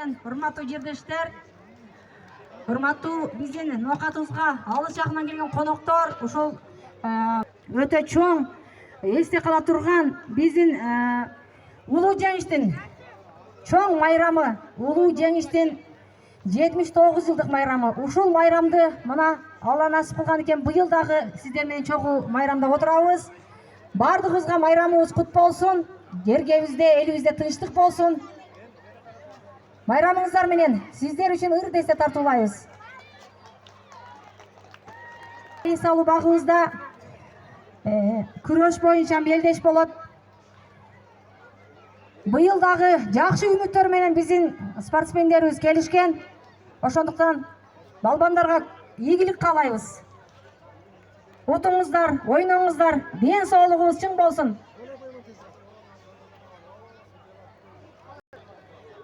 менен урматтуу жердештер, урматтуу биздин ноокатыбызга алыс жакынан келген коноктор, ушул өтө чоң эсте кала турган биздин улуу жеңиштин чоң майрамы, улуу жеңиштин 79 жылдык майрамы. Ушул майрамды мына Алла насип кылган экен, быйыл дагы сиздер менен чогуу майрамдап отурабыз. Бардыгыбызга майрамыбыз кут болсун, жергебизде, элибизде тынчтык болсун. Майрамыңыздар менен сиздер үчүн ыр десте тартуулайбыз. Эс алуу багыбызда күрөш боюнча белдеш болот. Быйыл дагы жакшы үмүттөр менен биздин спортсмендерибиз келишкен. Ошондуктан балбандарга ийгилик каалайбыз. Отуңуздар, ойноңуздар, ден соолугуңуз чың болсун.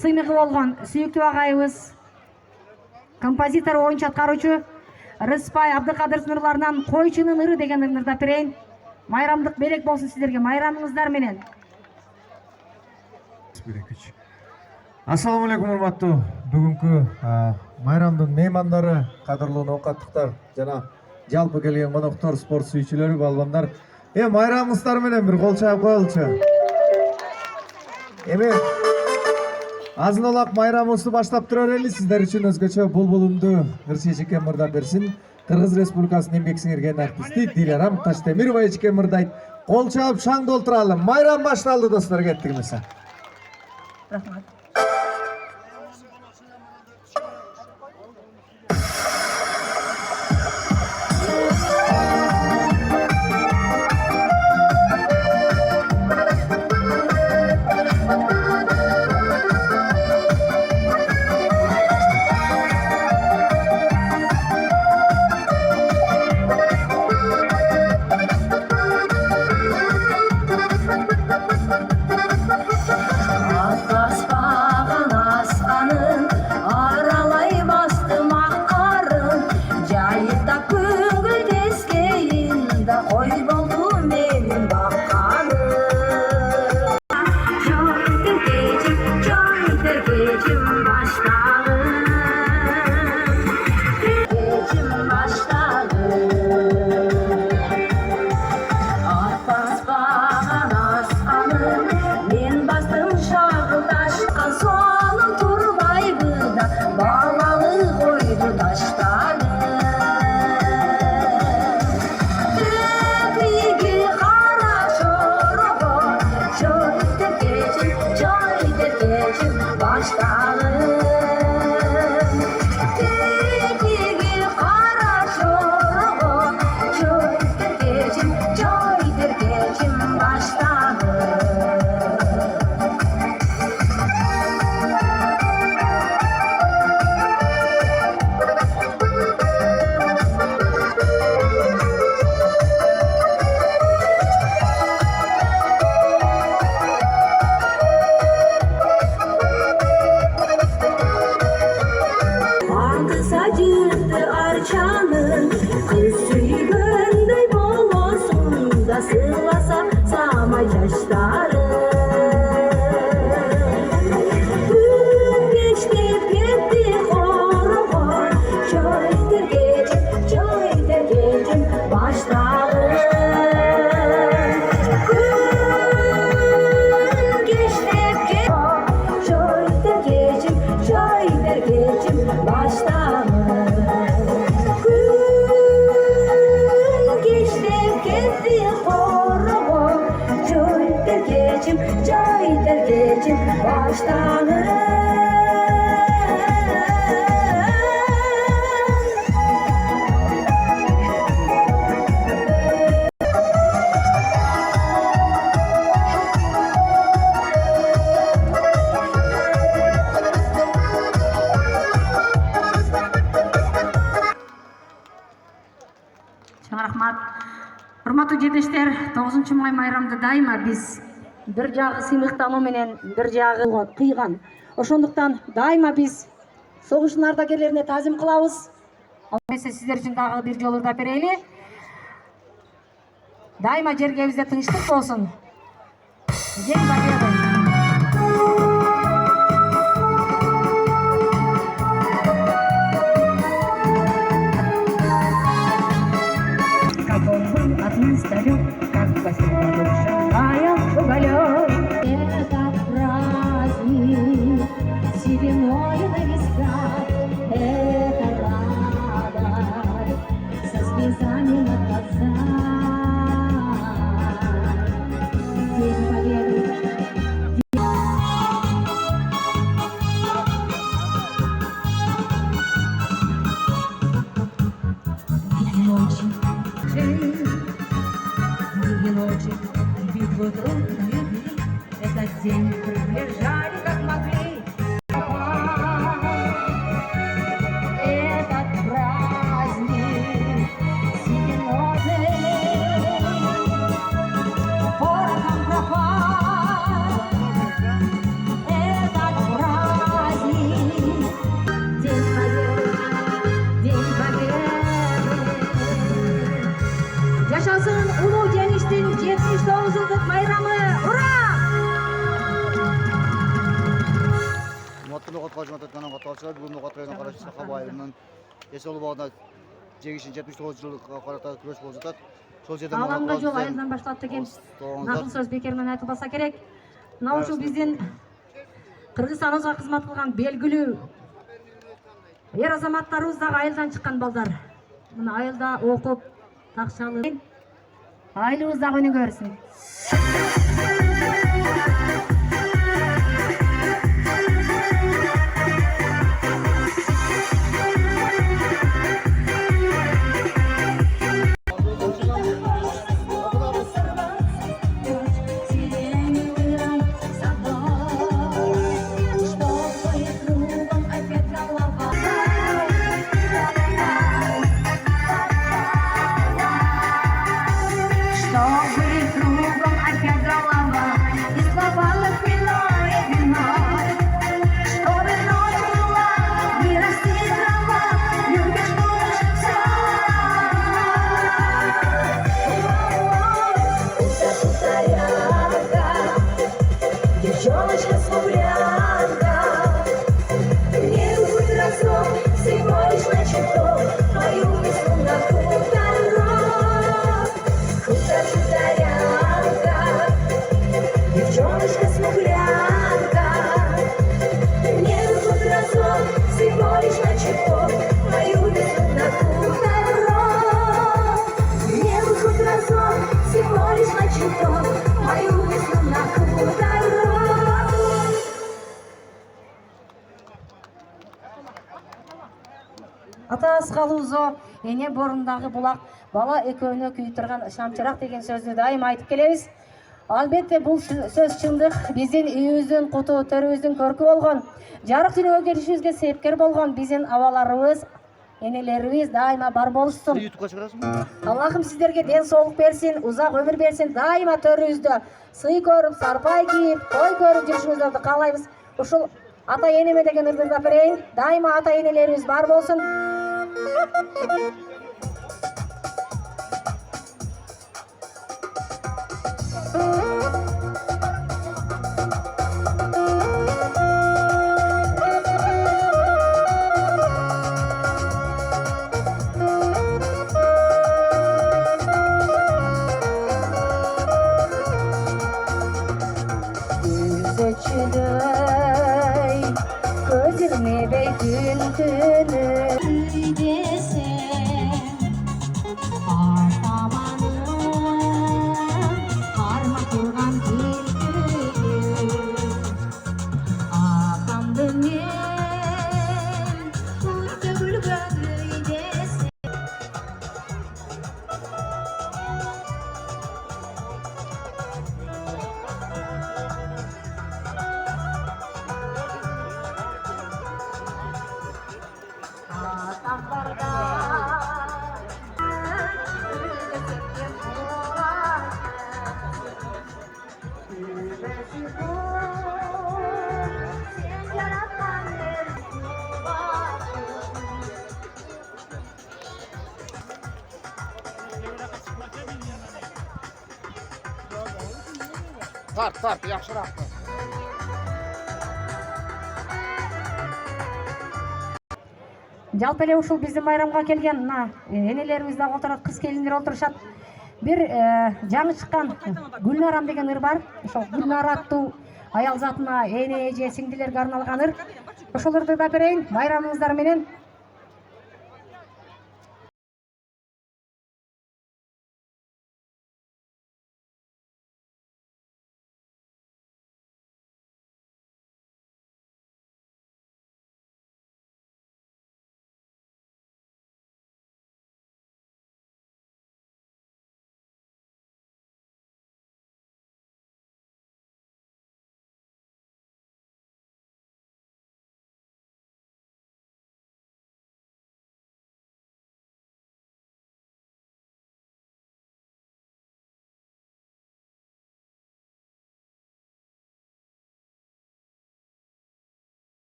Сыймыгы болгон сүйүктүү агайыбыз, композитор, оюнчу аткаруучу Рыспай Абдыкадыр нурларынан койчунун ыры деген ырды берейин. Майрамдык белек болсун сиздерге, майрамыңыздар менен. Ассаламу алейкум, урматтуу бүгүнкү майрамдын меймандары, кадырлуу ноокаттыктар жана жалпы келген коноктор, спорт сүйүүчүлөрү, балбандар. Майрамыңыздар менен бир кол чаап коелучу. Эми азын олак майрамыбызды баштап тура берели. Сиздер үчүн өзгөчө булбулумду Ырчы мырда берсин. Кыргыз Республикасынын эмгек сиңирген артисти Диларам Таштемирова эчке мырдайт. Кол чаап шаң толтуралы. Майрам башталды достор, кеттик эмесе. Рахмат. Рахмат. Урматтуу жердештер, 9-май майрамды дайыма биз бир жагы сыймыктануу менен, бир жагы кыйган. Ошондуктан дайыма биз согуштун ардагерлерине таазим кылабыз. Албетте сиздер үчүн дагы бир жолу да берели. Дайыма жергебизде тынчтык болсун. День Победы. Урматтуу Нокат Кажыматов менен катышкан бул Нокат районуна караштуу Сакап айылынын Эсол багына жегишин 79 жылдыкка карата күрөш болуп жатат. Ошол жерден Алаңга жол айылдан башталат деген накыл сөз бекер менен айтылбаса керек. Мына ушул биздин Кыргызстан озга кызмат кылган белгилүү эр азаматтарыбыз дагы айылдан чыккан балдар. Мына айылда окуп, такшалып, айылыбыз дагы өнүгө берсин. Девчоночка смуглянка, не будь разом, всего лишь начаток, мою весну на хуторок. Хуторянка, девчоночка смуглянка, не будь разом, всего лишь начаток, мою весну на хуторок. Не будь разом, всего лишь начаток, мою весну на хуторок. Ата Асқалуузо, эне борундагы булак, бала экөөнө күйүп турган шамчырак деген сөздү дайым айтып келебиз. Албетте бул сөз чындык, биздин үйүбүздүн куту, төрүбүздүн көркү болгон, жарык дүйнөгө келишибизге себепкер болгон биздин абаларыбыз, энелерибиз дайыма бар болушсун. YouTubeга чыгарасыңбы? Аллахым сиздерге ден соолук берсин, узак өмүр берсин, дайыма төрүбүздө сый көрүп, сарпай кийип, той көрүп жүрүшүңүздөрдү каалайбыз. Ушул ата энеме деген ырдырда берейин, дайыма ата энелерибиз бар болсун. Güzeçlöy, gözüme beygün tünü desem, artamanın karma kurgan tilküyü, akamdı men, kurda gülgöy desem. Tart, yaxşıрақ. Жалпы эле ушул биздин байрамга келген мына энелерибиз дагы отурат, кыз келиндер отурушат. Бир жаңы чыккан Гүлнарам деген ыр бар. Ошол Гүлнара аттуу аял затына, эне, эже, сиңдилерге арналган ыр. Ошол ырды да берейин байрамыңыздар менен.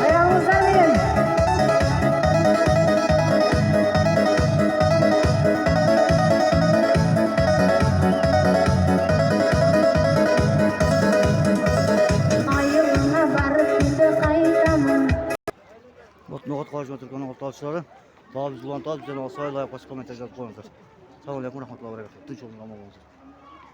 Аяғыңыздар менен. Айылыңа барып күнде қайтамын. Вот Ноғат Қалашығы Түркияның орталықшылары daha biz ulan daha bizden olsaydı kommentler жазып қойыңыздар. Сау алейкум, рахматуллахи ва баракатух. Tinch болыңыздар, аман болыңыздар.